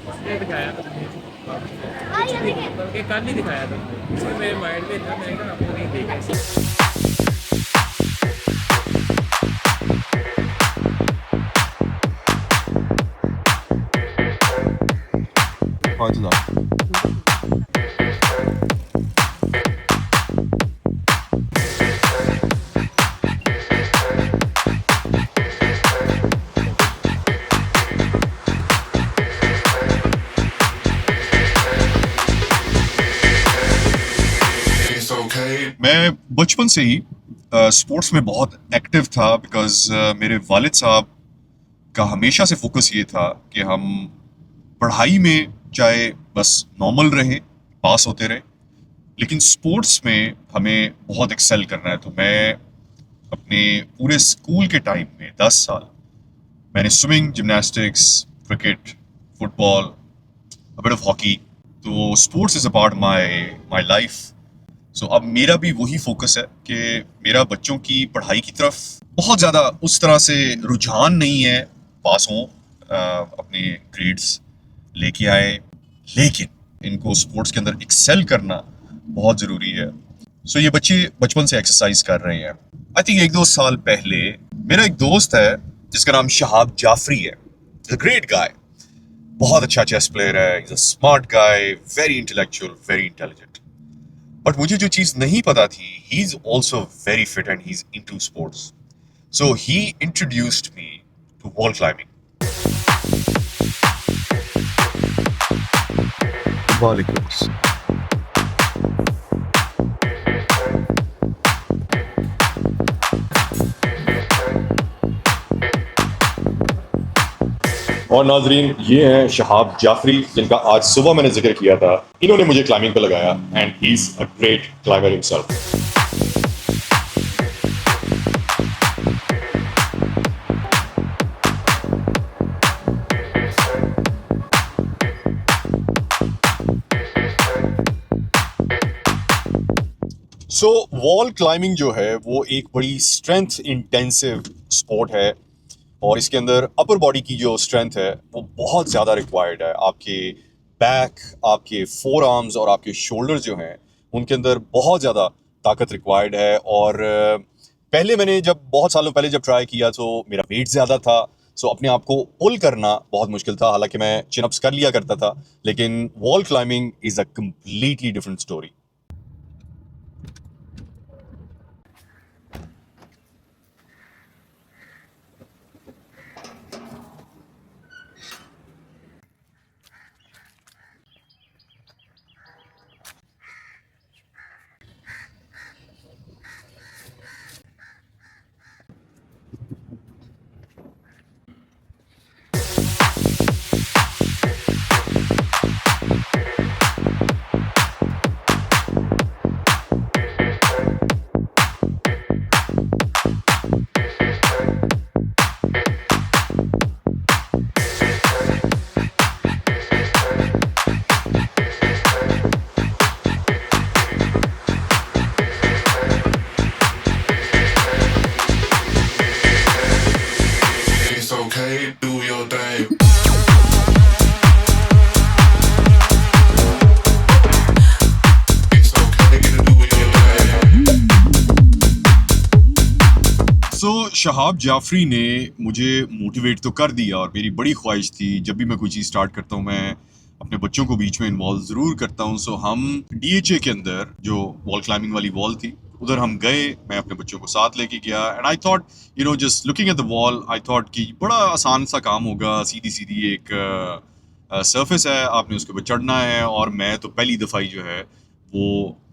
उसने दिखाया था कुछ भी बल्कि कल ही दिखाया था, इसलिए मेरे माइंड में था, मैंने कहा आपको नहीं देखा। Heute Nacht. मैं बचपन से ही स्पोर्ट्स में बहुत एक्टिव था बिकॉज मेरे वालिद साहब का हमेशा से फोकस ये था कि हम पढ़ाई में चाहे बस नॉर्मल रहें, पास होते रहें, लेकिन स्पोर्ट्स में हमें बहुत एक्सेल करना है। तो मैं अपने पूरे स्कूल के टाइम में 10 साल मैंने swimming, gymnastics, cricket, football, a bit of hockey. तो sports is a part my life. So अब मेरा भी वही फोकस है कि मेरा बच्चों की पढ़ाई की तरफ बहुत ज़्यादा उस तरह से रुझान नहीं है, पास हों, अपने ग्रेड्स लेके आए, लेकिन इनको स्पोर्ट्स के अंदर एक्सेल करना बहुत ज़रूरी है। सो ये बच्चे बचपन से एक्सरसाइज कर रहे हैं। आई थिंक 1-2 साल पहले मेरा एक दोस्त है जिसका नाम शहाब जाफरी है। ग्रेट गाय, बहुत अच्छा चेस प्लेयर है, is a smart guy, very intellectual, very intelligent. But मुझे जो चीज नहीं पता थी, he is also very fit and he is into sports. So he introduced me to wall climbing. Volleyball. और नाजरीन, ये हैं शहाब जाफरी, जिनका आज सुबह मैंने जिक्र किया था। इन्होंने मुझे क्लाइंबिंग पे लगाया and he is a great climber himself. So wall climbing जो है वो एक बड़ी स्ट्रेंथ इंटेंसिव स्पोर्ट है, और इसके अंदर अपर बॉडी की जो स्ट्रेंथ है वो बहुत ज़्यादा रिक्वायर्ड है। आपके बैक, आपके फोर आर्म्स और आपके शोल्डर्स जो हैं उनके अंदर बहुत ज़्यादा ताकत रिक्वायर्ड है। और पहले मैंने जब बहुत सालों पहले जब ट्राई किया तो मेरा वेट ज़्यादा था, सो अपने आप को पुल करना बहुत मुश्किल था। हालांकि मैं चिनअप्स कर लिया करता था, लेकिन wall climbing is a completely different story. It's okay, do your thing. It's okay to do your thing. सो शहाब जाफरी ने मुझे मोटिवेट तो कर दिया, और मेरी बड़ी ख्वाहिश थी जब भी मैं कोई चीज़ स्टार्ट करता हूँ मैं अपने बच्चों को बीच में इन्वॉल्व ज़रूर करता हूँ। सो हम डीएचए के अंदर जो वॉल क्लाइंबिंग वाली वॉल थी उधर हम गए, मैं अपने बच्चों को साथ लेके गया, and I thought just looking at the wall, I thought कि बड़ा आसान सा काम होगा, सीधी सीधी एक सरफेस है, आपने उसके ऊपर चढ़ना है, और मैं तो पहली दफ़ाई जो है वो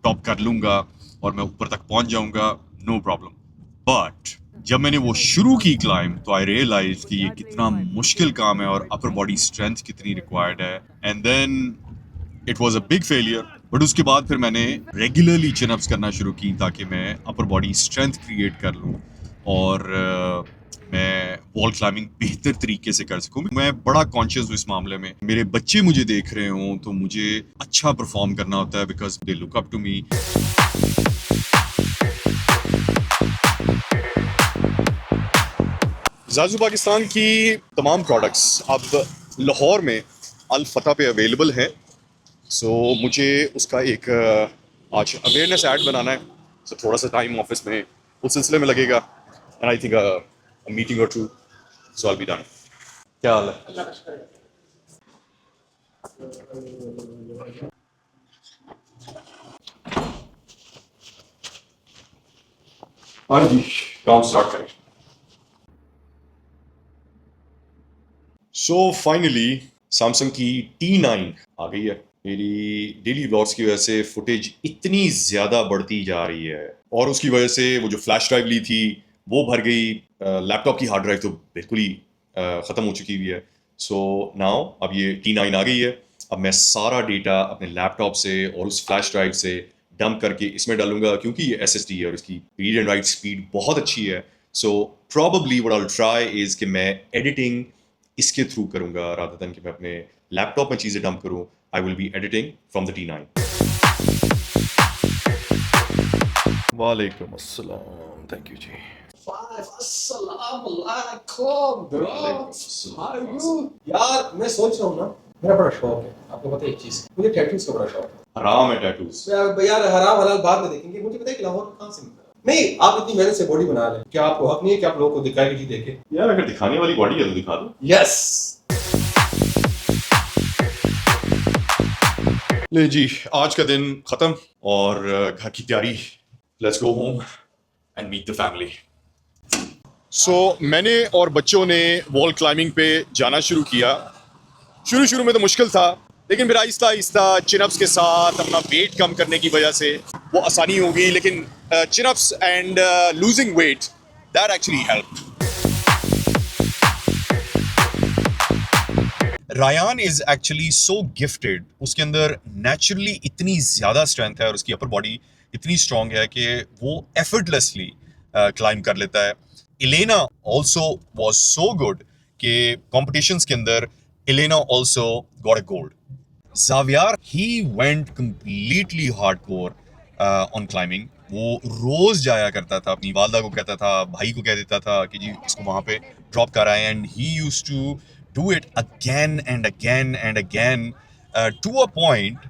टॉप कर लूँगा और मैं ऊपर तक पहुँच जाऊँगा, नो प्रॉब्लम। बट जब मैंने वो शुरू की क्लाइंब तो आई रियलाइज कि ये कितना मुश्किल काम है और अपर बॉडी स्ट्रेंथ कितनी रिक्वायर्ड है, and then it was a big failure. But उसके बाद फिर मैंने रेगुलरली चिनअप्स करना शुरू की ताकि मैं अपर बॉडी स्ट्रेंथ क्रिएट कर लूँ, और मैं वॉल क्लाइंबिंग बेहतर तरीके से कर सकूं। मैं बड़ा कॉन्शियस हूँ इस मामले में। मेरे बच्चे मुझे देख रहे हों तो मुझे अच्छा परफॉर्म करना होता है because they look up to me. जाजू पाकिस्तान की तमाम प्रोडक्ट्स अब लाहौर में अल फतह पे अवेलेबल हैं। सो मुझे उसका एक आज अवेयरनेस ऐड बनाना है, सो थोड़ा सा टाइम ऑफिस में उस सिलसिले में लगेगा, and I think a meeting or two, so I will be done. क्या हाल है? हाँ जी, काम स्टार्ट करें। सो फाइनली सैमसंग की T9 आ गई है। मेरी डेली व्लॉग्स की वजह से फुटेज इतनी ज़्यादा बढ़ती जा रही है, और उसकी वजह से वो जो फ्लैश ड्राइव ली थी वो भर गई, लैपटॉप की हार्ड ड्राइव तो बिल्कुल ही ख़त्म हो चुकी हुई है। सो नाउ अब ये T9 आ गई है। अब मैं सारा डेटा अपने लैपटॉप से और उस फ्लैश ड्राइव से डंप करके इसमें डालूंगा, क्योंकि ये SSD है और इसकी रीड एंड राइट स्पीड बहुत अच्छी है। So probably what I will try is कि मैं एडिटिंग इसके थ्रू करूंगा, रादर देन कि मैं अपने लैपटॉप में चीज़ें डंप करूं। आई will B editing from the T9। वालेकुम अस्सलाम, थैंक यू जी। अस्सलाम वालेकुम ब्रो, वालेकुम अस्सलाम। How are you? यार मैं सोच रहा हूँ ना, मेरा बड़ा शौक है, आपको पता है एक चीज, मुझे टैटूज का बड़ा शौक है। हराम है टैटूज। यार हराम हलाल बाद में देखेंगे, मुझे पता है कि लाहौर कहाँ से निकला। नहीं, आप इतनी मेहनत से बॉडी बना रहे हैं, क्या आपको हक नहीं है कि आप लोगों को दिखाएगी जी देखे? यार अगर दिखाने वाली बॉडी है तो दिखा दो। यस। ले जी, आज का दिन खत्म और घर की तैयारी। Let's go home and meet the family. So मैंने और बच्चों ने वॉल क्लाइंबिंग पे जाना शुरू किया। शुरू में तो मुश्किल था, लेकिन फिर आहिस्ता आहिस्ता चिनअप्स के साथ अपना वेट कम करने की वजह से वो आसानी हो गई। लेकिन chin ups and losing weight, that actually help. Rayan is actually so gifted, उसके अंदर नेचुरली इतनी ज़्यादा स्ट्रेंथ है और उसकी अपर बॉडी इतनी स्ट्रॉन्ग है कि वो एफर्टलेसली क्लाइंब कर लेता है। Elena also was so good कि कॉम्पिटिशन्स के अंदर Elena also got a gold. Xavier he went completely hardcore on climbing. वो रोज़ जाया करता था, अपनी वालदा को कहता था, भाई को कह देता था कि जी इसको वहाँ पे ड्रॉप कराएं, and he used to do it again and again and again to a point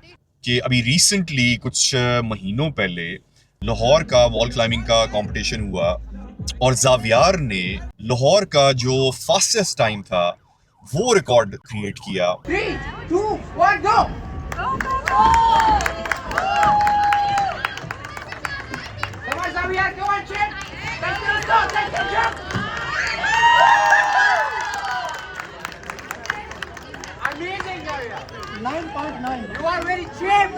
कि अभी recently कुछ महीनों पहले लाहौर का वॉल क्लाइंबिंग का कंपटीशन हुआ और ज़ावियार ने लाहौर का जो फास्टेस्ट टाइम था वो रिकॉर्ड क्रिएट किया। 3, 2, 1, go! Come on, Xavier, come on, Chip! Let's go, let's go, jump! Amazing, Xavier! 9.9. You are ready, Chip!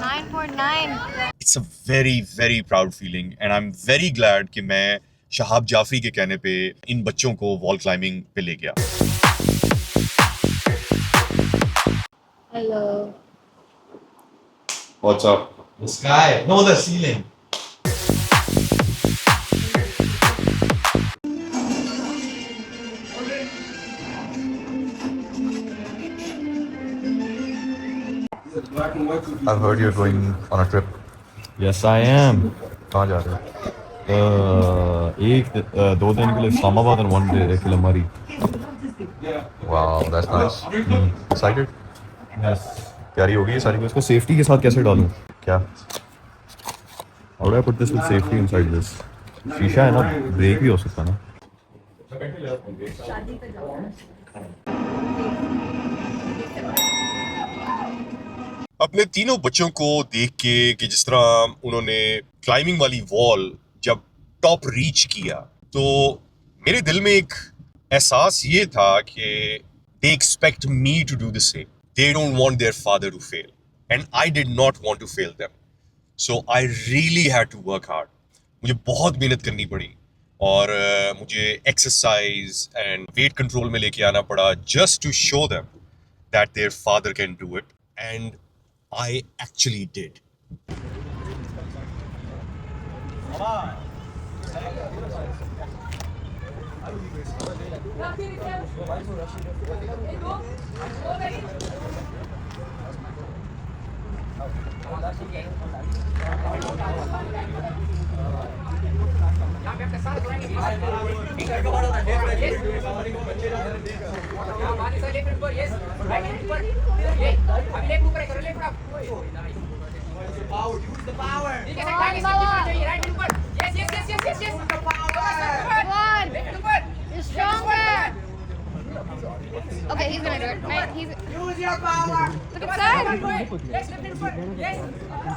9.9. It's a very very proud feeling and I'm very glad कि मैं शहाब जाफरी के कहने पे इन बच्चों को वॉल क्लाइंबिंग पे ले गया। Hello. What's up? The sky, no the ceiling. I've heard you're going on a trip. Yes, I am. कहाँ जा रहे हो? दो दिन के लिए Islamabad and 1 day Kilamari. Wow, that's nice. Excited? Yes. तैयारी होगी सारी कुछ? इसको सेफ्टी के साथ कैसे डालूं? क्या? How do I put this with safety inside this? शीशा है ना, ब्रेक भी हो सकता है ना? अपने तीनों बच्चों को देख के कि जिस तरह उन्होंने क्लाइंबिंग वाली वॉल जब टॉप रीच किया, तो मेरे दिल में एक एहसास ये था कि they expect me to do the same. They don't want their father to fail and I did not want to fail them. So I really had to work hard. मुझे बहुत मेहनत करनी पड़ी और मुझे एक्सरसाइज एंड वेट कंट्रोल में लेके आना पड़ा just to show them that their father can do it, and I actually did. Yes. ऊपर ये अभी लेफ्ट ऊपर करो left up use the power ठीक है सर चाहिए राइट ऊपर yes the power Come on. Left ऊपर You're stronger. Okay, he's gonna do it. Right? use your power Look at that. yes left ऊपर yes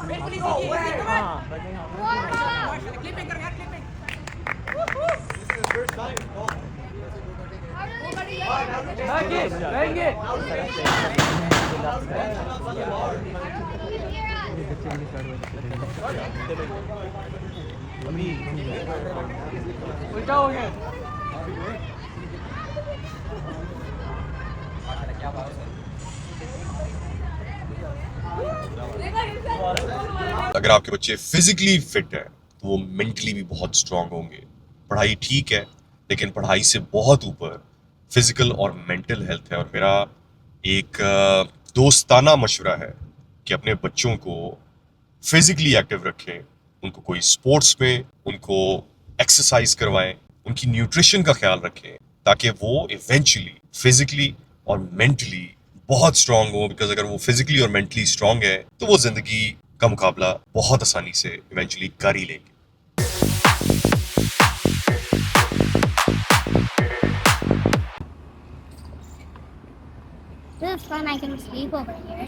बिल्कुल easy come on Come on, Bala. clipping कर यार clipping अगर आपके बच्चे physically fit है तो वो मेंटली भी बहुत स्ट्रांग होंगे। पढ़ाई ठीक है, लेकिन पढ़ाई से बहुत ऊपर फिजिकल और मेंटल हेल्थ है। और मेरा एक दोस्ताना मशवरा है कि अपने बच्चों को फिजिकली एक्टिव रखें, उनको कोई स्पोर्ट्स में उनको एक्सरसाइज करवाएं, उनकी न्यूट्रिशन का ख्याल रखें, ताकि वो इवेंचुअली फिजिकली और मेंटली बहुत स्ट्रांग हो। बिकॉज अगर वो फिजिकली और मेंटली स्ट्रांग है तो वो जिंदगी का मुकाबला बहुत आसानी से इवेंचुअली कर ही लेंगे। This is fun. I can sleep over here.